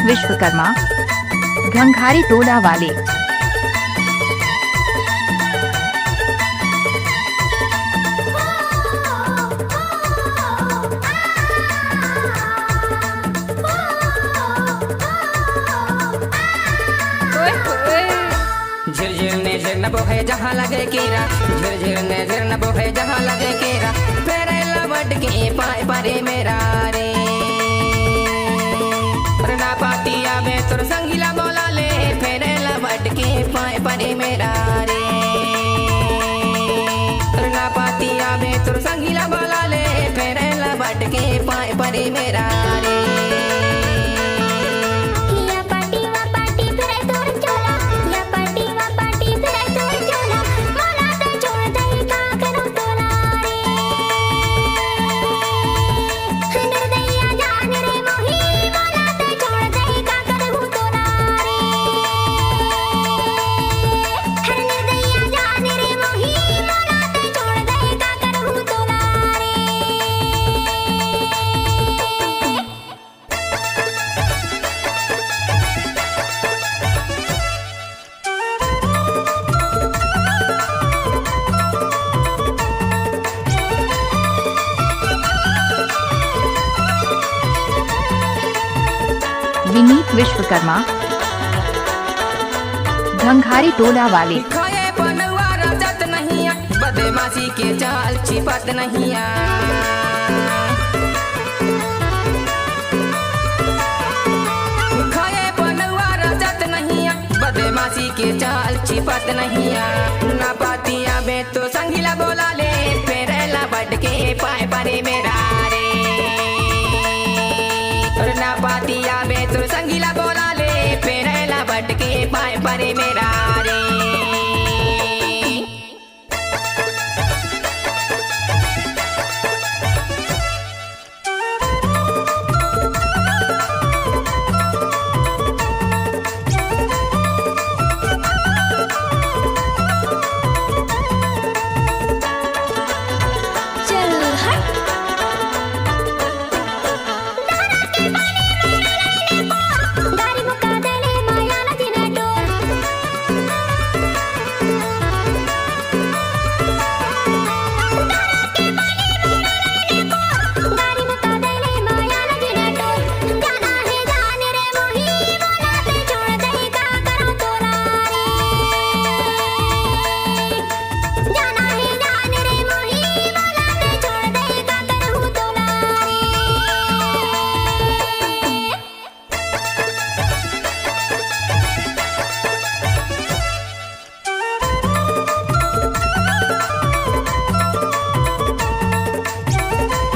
विश्वकर्मा, घंघारी टोला वाले। झिरझिर ने झिर न बोहे जहाँ लगे कीरा, झिरझिर ने झिर न बोहे जहाँ लगे कीरा, फेरे लवट के पाए परे मेरा रे। ना पातिया में तुर संगीला बोला ले, फेरे लवट के पाए परे मेरा रे। ना पातिया में तुर संगीला बोला ले, फेरे लवट के पाए परे मेरा रे। विनीत विश्वकर्मा, घंघारी टोला वाले। खाए बनवा राजत नहीं, बदमाशी के चाल छिपत नहीं। खाए बनवा राजत नहीं, बदमाशी के चाल छिपत नहीं। ना पातिया में तो संगीला बोला ले, फेरेला बढ़ के पाए परे मेरा रे। ना पातिया में तो संगीला बोला ले, फेरेला बढ़ के पाए परे मेरा रे।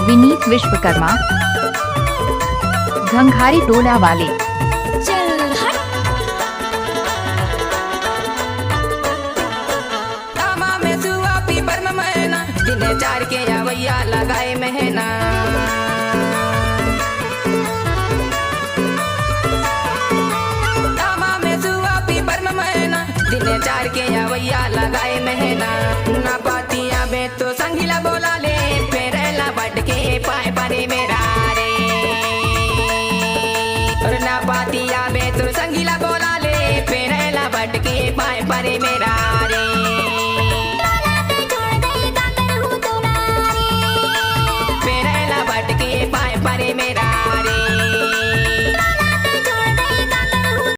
विनीत विश्वकर्मा, घंघारी टोला वाले। में सुआ पीपर में महीना, दिन चार के या वैया लगाए महीना।